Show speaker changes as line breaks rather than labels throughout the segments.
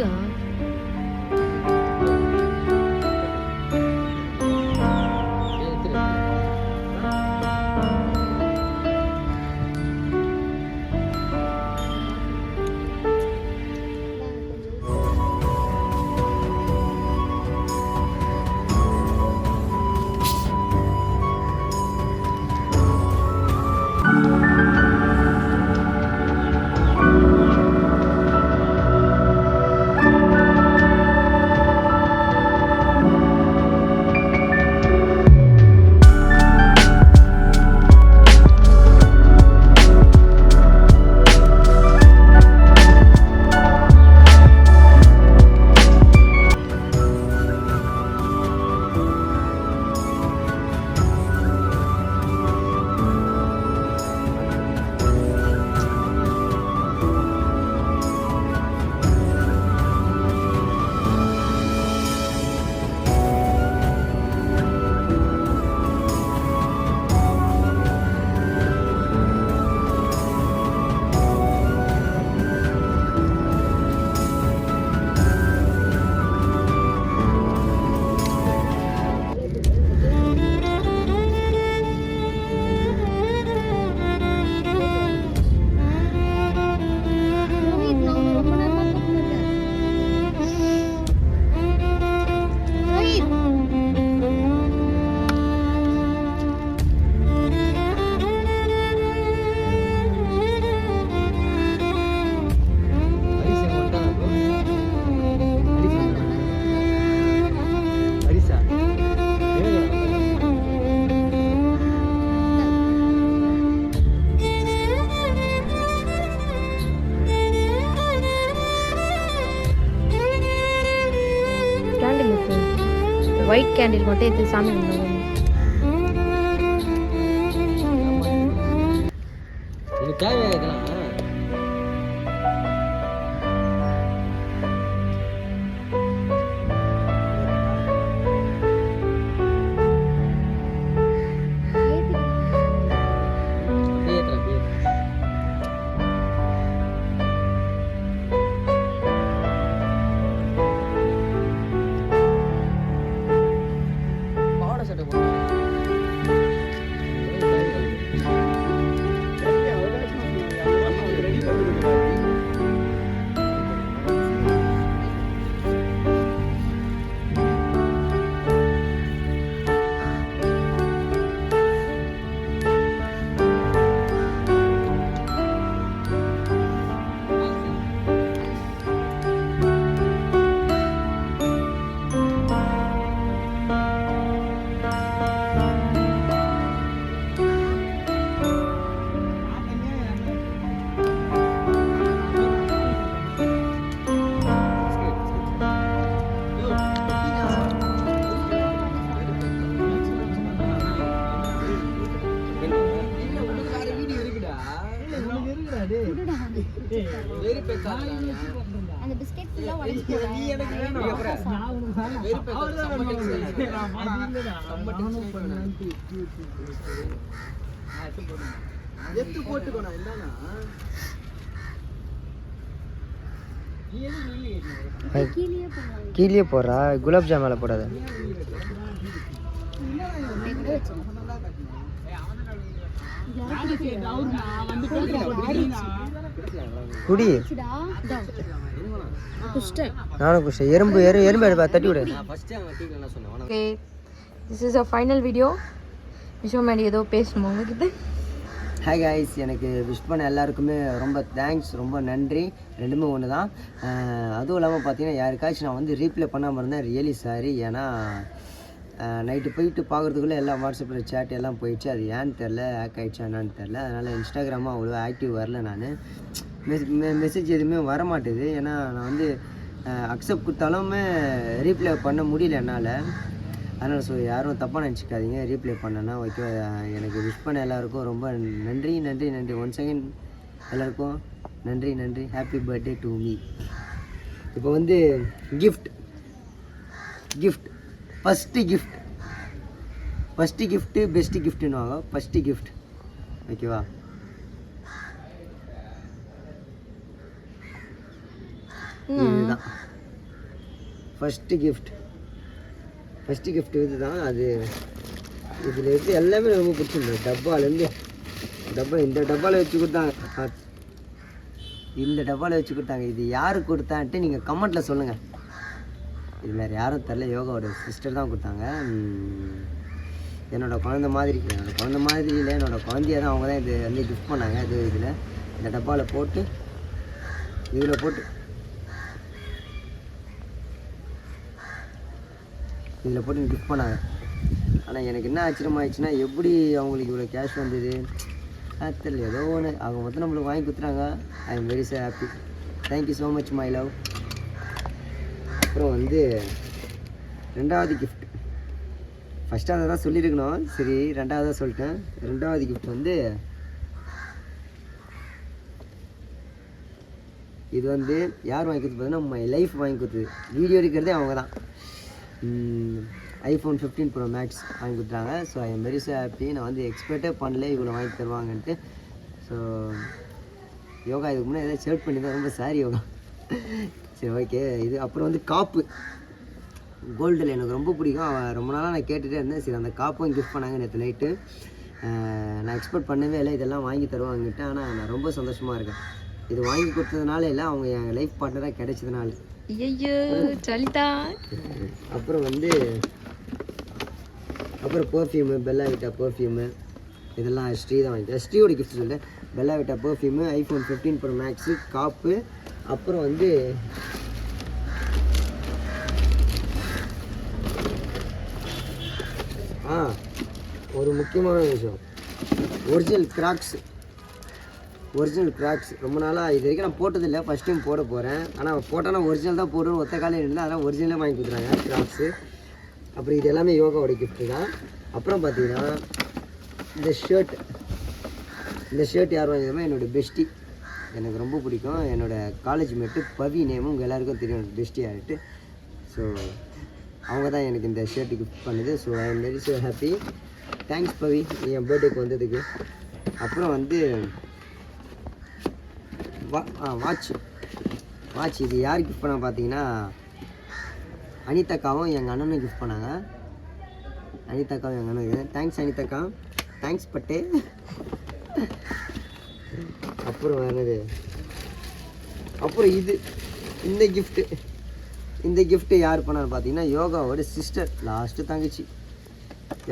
புரியல. White candle மட்டும் எடுத்து சாமி கும்பிடுவோம்.
இது தேவையா இதெல்லாம்?
அந்த பிஸ்கட் ஃபுல்லா உடைச்சு போடு. நீ எனக்கு வேணும். நான் உனக்கு வேணும். வெரி பேக்கர் எத்து போட்டுக்கோனா இல்லனா
கீழே போறா. குலாப் ஜாம் மேல போடாத. குடி நானும் குஷ்ட எறும்பு எறும்பு எடுப்பா தட்டி விடு.
Okay, this is a final video. விஸ்வமேடி ஏதோ பேசணும் உங்ககிட்ட.
ஹாய் காய்ஸ், எனக்கு விஷ் பண்ண எல்லாருக்குமே ரொம்ப தேங்க்ஸ், ரொம்ப நன்றி. ரெண்டுமே ஒன்று தான். அதுவும் இல்லாமல் பார்த்தீங்கன்னா யாருக்காச்சும் நான் வந்து ரீப்ளே பண்ணாமல் இருந்தேன், ரியலி சாரி. ஏன்னா நைட்டு போயிட்டு பார்க்குறதுக்குள்ளே எல்லாம் வாட்ஸ்அப்பில் சேட் எல்லாம் போயிடுச்சு. அது ஏன்னு தெரில, ஹேக் ஆகிடுச்சா என்னான்னு தெரில. அதனால் இன்ஸ்டாகிராமாக அவ்வளோ ஆக்டிவ் வரல. நான் மெசேஜ் எதுவுமே வரமாட்டேது. ஏன்னா நான் வந்து அக்செப்ட் கொடுத்தாலுமே ரீப்ளே பண்ண முடியல என்னால். அதனால் ஸோ யாரும் தப்பாக நினச்சிக்காதீங்க. ரீப்ளே பண்ணேன்னா ஓகே. எனக்கு விஷ் பண்ண எல்லாருக்கும் ரொம்ப நன்றி நன்றி நன்றி. ஒன் செகண்ட் எல்லாருக்கும் நன்றி நன்றி. Happy birthday to me. இப்போ வந்து கிஃப்ட் ஃபஸ்ட்டு கிஃப்ட்டு பெஸ்ட்டு கிஃப்ட்டுன்னுவாங்க. ஃபஸ்ட்டு கிஃப்ட் ஓகேவா? இதுதான் ஃபஸ்ட்டு கிஃப்ட் இது தான். அது இதில் இருந்து எல்லாமே ரொம்ப பிடிச்சிருந்தது. டப்பாலேருந்து இந்த டப்பாவில் வச்சு கொடுத்தாங்க. இந்த டப்பாவில் வச்சு கொடுத்தாங்க. இது யாருக்கு கொடுத்தான்ட்டு நீங்கள் கமெண்ட்டில் சொல்லுங்கள். இது வேறு யாரும் தெரில, யோகாவோட சிஸ்டர் தான் கொடுத்தாங்க. என்னோடய குழந்த மாதிரி இல்லை, என்னோடய குழந்தைய தான் அவங்க தான் இது வந்து கிஃப்ட் பண்ணாங்க. இது இதில் இந்த டப்பாவில் போட்டு இதில் போட்டு கிஃப்ட் பண்ணாங்க. ஆனால் எனக்கு என்ன ஆச்சரியமாகிடுச்சுன்னா, எப்படி அவங்களுக்கு இவ்வளோ கேஷ் வந்தது தெரியல. ஏதோ ஒன்று அவங்க மொத்தம் நம்மளுக்கு வாங்கி கொடுத்துறாங்க. ஐ am very happy. Thank you so much my love. அப்புறம் வந்து ரெண்டாவது கிஃப்ட், ஃபஸ்ட்டாக தான் சொல்லியிருக்கணும், சரி ரெண்டாவதாக சொல்லிட்டேன். ரெண்டாவது கிஃப்ட் வந்து இது வந்து யார் வாங்கி கொடுத்து பார்த்தீங்கன்னா மை லைஃப் வாங்கி கொடுத்தது. வீடியோ எடுக்கிறதே அவங்க தான். iPhone 15 Pro Max வாங்கி கொடுத்தாங்க. So I am very so happy. நான் வந்து எக்ஸ்பெக்டே பண்ணல இவ்வளோ வாங்கி தருவாங்கன்ட்டு. ஸோ யோகா இதுக்கு முன்னே எதாவது ஷர்ட் பண்ணி தான், ரொம்ப சாரி யோகா. சரி ஓகே. இது அப்புறம் வந்து காப்பு, கோல்டில் எனக்கு ரொம்ப பிடிக்கும். ரொம்ப நாளாக நான் கேட்டுகிட்டே இருந்தேன். சரி அந்த காப்பும் கிஃப்ட் பண்ணாங்க நேற்று நைட்டு. நான் எக்ஸ்பெக்ட் பண்ணவே இல்லை இதெல்லாம் வாங்கி தருவாங்கன்ட்டு. ஆனால் நான் ரொம்ப சந்தோஷமாக இருக்கேன். இது வாங்கி கொடுத்ததுனால இல்லை, அவங்க என் லைஃப் பார்ட்னராக கிடைச்சதுனால.
ஐயோ சலிதா.
அப்புறம் வந்து பர்ஃப்யூமு, பெல்லா விட்டா பர்ஃப்யூமு, இதெல்லாம் ஸ்ரீ தான் வாங்கிட்டேன். ஸ்ரீயோட கிஃப்ட் சொல்லிட்டு Bella Vita perfume, iPhone 15 Pro Max, காப்பு. அப்புறம் வந்து ஒரு முக்கியமான விஷயம், ஒரிஜினல் கிராக்ஸ். ரொம்ப நாளாக இது வரைக்கும் நான் போட்டதில்லை, ஃபஸ்ட் டைம் போட போகிறேன். ஆனால் போட்டால் நான் ஒரிஜினல் தான் போடுவேன், ஒத்த காலையில் இருந்தால் அதெல்லாம் ஒரிஜினலாக வாங்கி கொடுத்துறாங்க கிராக்ஸு. அப்புறம் இது எல்லாமே யோகாவோட கிஃப்ட்டு தான். அப்புறம் பார்த்தீங்கன்னா இந்த ஷர்ட் யார் வாங்கியதுமே என்னோடய பெஸ்டி, எனக்கு ரொம்ப பிடிக்கும். என்னோடய காலேஜ் மேட்டு பவி நேமும் உங்கள் எல்லாேருக்கும் தெரியும் பெஸ்டி ஆகிட்டு. ஸோ அவங்க தான் எனக்கு இந்த ஷர்ட்டு கிஃப்ட் பண்ணுது. So I am very so happy. Thanks Pavi, என் பர்த்டேக்கு வந்ததுக்கு. அப்புறம் வந்து வாட்ச் இது யார் கிஃப்ட் பண்ண பார்த்தீங்கன்னா அனிதாக்காவும் எங்கள் அண்ணனும் கிஃப்ட் பண்ணாங்க. அனிதாக்காவும் எங்கள் அண்ணனுக்கு தேங்க்ஸ் அனிதாக்கா, தேங்க்ஸ் பட்டே. அப்புறம் வேறு அப்புறம் இந்த கிஃப்ட்டு யார் பண்ணான்னு பார்த்தீங்கன்னா யோகாவோட சிஸ்டர், லாஸ்ட்டு தங்கச்சி.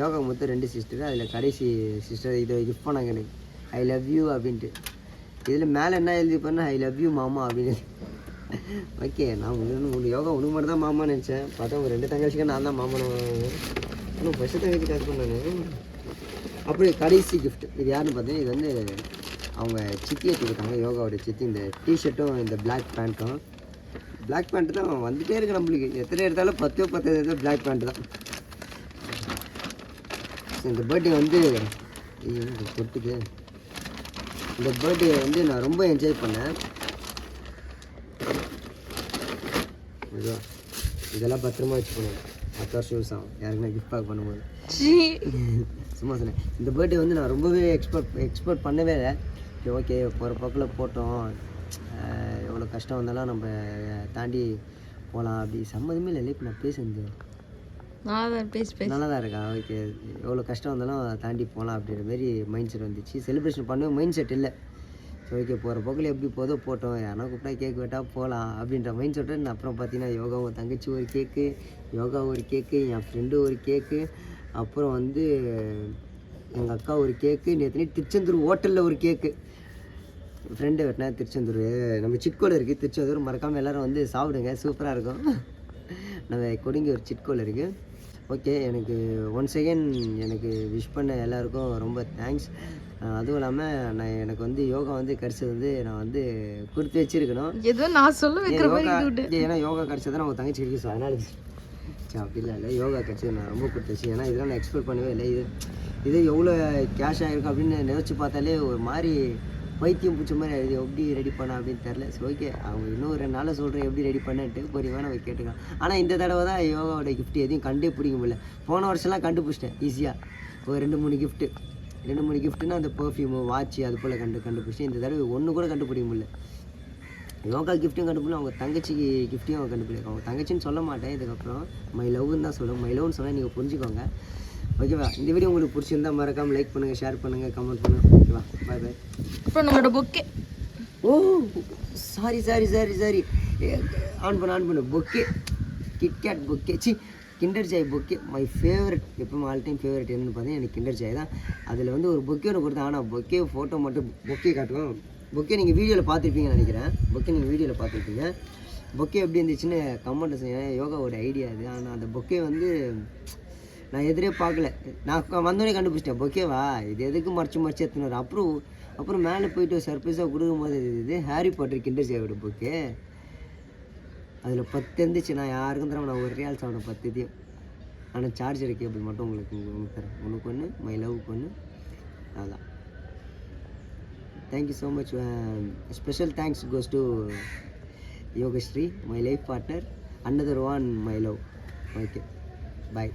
யோகா மொத்தம் 2 சிஸ்டர், அதில் கடைசி சிஸ்டர் இதை கிஃப்ட் பண்ணாங்க எனக்கு. ஐ லவ் யூ அப்படின்ட்டு. இதில் மேலே என்ன எழுதி பண்ணால் ஐ லவ் யூ மாமா அப்படின்னு. ஓகே, நான் உங்களுக்கு யோகா உனக்கு மட்டும் தான் மாமான்னு நினச்சேன். பார்த்தா உங்கள் 2 தங்கச்சிக்கு நான் தான் மாமான்னு. ஆனால் ஃபஸ்ட்டு தங்கச்சி காசு பண்ணானு. அப்புறம் கடைசி கிஃப்ட் இது யாருன்னு பார்த்தீங்கன்னா, இது வந்து அவங்க சித்தி எடுத்து கொடுத்தாங்க, யோகாவோட சித்தி. இந்த டிஷர்ட்டும் இந்த பிளாக் பேண்ட்டும். பிளாக் பேண்ட்டு தான் வந்துகிட்டே இருக்குது நம்மளுக்கு, எத்தனை எடுத்தாலும் 10 எடுத்தாலும் பிளாக் பேண்ட்டு தான். இந்த பர்த்டே வந்து கொடுத்துக்கு இந்த பர்த்டே வந்து நான் ரொம்ப என்ஜாய் பண்ணேன். இதெல்லாம் பத்திரமா வச்சுக்கணும், 10 வருஷம் யூஸ் ஆகும் யாருக்குன்னா கிஃப்ட் பேக் பண்ணும்போது. சும்மா சொன்னேன். இந்த பர்த்டே வந்து நான் ரொம்பவே எக்ஸ்பெக்ட் பண்ணவே இல்லை. ஓகே போகிற பக்கில் போட்டோம், எவ்வளோ கஷ்டம் வந்தாலும் நம்ம தாண்டி போகலாம். அப்படி சம்மந்தமே இல்லை. இப்போ நான் பேசுறது நல்லா தான் இருக்கா? ஓகே, எவ்வளோ கஷ்டம் வந்தாலும் தாண்டி போகலாம் அப்படின்ற மாரி மைண்ட் செட் வந்துச்சு. செலிப்ரேஷன் பண்ணவே மைண்ட் செட் இல்லை. ஸோ ஓகே போகிற போக்கில் எப்படி போதோ போட்டோம், யாரா கூப்பிட்டா கேக் வெட்டால் போகலாம் அப்படின்ற மைண்ட் செட்டு. நான் அப்புறம் பார்த்தீங்கன்னா யோகாவும் தங்கச்சி ஒரு கேக்கு, என் ஃப்ரெண்டு ஒரு கேக்கு, அப்புறம் வந்து எங்கள் அக்கா ஒரு கேக்கு, நேற்று திருச்செந்தூர் ஹோட்டலில் ஒரு கேக்கு ஃப்ரெண்டு வெட்டினா. திருச்செந்தூர் நம்ம சிட்கோவில் இருக்குது, திருச்செந்தூர் மறக்காமல் எல்லோரும் வந்து சாப்பிடுங்க, சூப்பராக இருக்கும். நம்ம கொடுங்க ஒரு சிட்கோவில் இருக்குது. ஓகே, எனக்கு ஒன்ஸ் அகெயின் எனக்கு விஷ் பண்ண எல்லாருக்கும் ரொம்ப தேங்க்ஸ். அதுவும் இல்லாமல் எனக்கு வந்து யோகா வந்து கிடச்சது வந்து நான் வந்து கொடுத்து வச்சுருக்கணும்.
ஏதோ நான் சொல்ல
ஏன்னா யோகா கிடச்சது நான் உங்கள் தங்கச்சி இருக்கு. ஸோ அதனால் அப்படி இல்லை, யோகா கிடச்சது நான் ரொம்ப கொடுத்து வச்சு. ஏன்னா இதெல்லாம் நான் எக்ஸ்பெக்ட் பண்ணவே இல்லை. இது எவ்வளோ கேஷ் ஆகிருக்கும் அப்படின்னு நினச்சி பார்த்தாலே ஒரு மாதிரி பைத்தியம் பிடிச்ச மாதிரி அது எப்படி ரெடி பண்ண அப்படின்னு தெரில. ஸோ ஓகே, அவங்க இன்னும் 2 நாளில் சொல்கிறேன் எப்படி ரெடி பண்ணிட்டு பொறுமையாக நம்ம கேட்டுக்கலாம். ஆனால் இந்த தடவை தான் யோகாவோட கிஃப்ட் எதையும் கண்டே பிடிக்க முடியல. போன வருஷம்லாம் கண்டுபிடிச்சிட்டேன் ஈஸியாக. ஒரு 2-3 கிஃப்ட்டுன்னா அந்த பர்ஃப்யூமு, வாட்ச் அது போல் கண்டுபிடிச்சிட்டேன். இந்த தடவை ஒன்று கூட கண்டுபிடிக்க முடியல. யோகா கிஃப்ட்டும் கண்டுபிடிக்கும், அவங்க தங்கச்சிக்கு கிஃப்ட்டையும் கண்டுபிடிக்கும். அவங்க தங்கச்சின்னு சொல்ல மாட்டேன் இதுக்கப்புறம், மை லவ்னு தான் சொல்லுவேன். மை லவ்னு சொன்னால் நீங்கள் புரிஞ்சுக்கோங்க. ஓகேவா? இந்த வீடியோ உங்களுக்கு பிடிச்சிருந்தால் மறக்காமல் லைக் பண்ணுங்கள், ஷேர் பண்ணுங்கள், கமெண்ட் பண்ணுங்கள். ஓகேவா? பாய் பாய்.
அப்புறம் நம்மளோட பொக்கே.
ஓ சாரி ஆன் பண்ணு bouquet, KitKat bouquet, kinder Joy bouquet. My favourite, எப்பவும் ஆல் டைம் ஃபேவரட் என்னென்னு பார்த்தீங்கன்னா எனக்கு கிண்டர் ஜாய் தான். அதில் வந்து ஒரு பொக்கே ஒன்று கொடுத்தேன். ஆனால் பொக்கே ஃபோட்டோ மட்டும் பொக்கே காட்டுவோம். பொக்கே நீங்கள் வீடியோவில் பார்த்துருப்பீங்கன்னு நினைக்கிறேன். பொக்கே எப்படி இருந்துச்சுன்னு கமெண்ட் செய்ய. யோகாவோட ஐடியா அது. ஆனால் அந்த பொக்கே வந்து நான் எதிரே பார்க்கல. நான் வந்தோடனே கண்டுபிடிச்சிட்டேன் பொக்கேவா இது எதுக்கு மறைச்சு எடுத்துனார். அப்புறம் மேலே போயிட்டு சர்ப்ரைஸாக கொடுக்கும்போது இது ஹாரி பாட்டர் கிண்டர் ஜாயோட பொக்கே. அதில் 10 இருந்துச்சு. நான் யாருக்கும் தரேன், நான் ஒரு ரியால் சாப்பிட 10 இதையும். ஆனால் சார்ஜர் கேபிள் மட்டும் உங்களுக்கு தரேன். உனக்கு ஒன்று, மை லவ்க்கு ஒன்று. அதான். Thank you so much. Special thanks goes to Yogashree, my life partner, another one, my love. Okay, bye.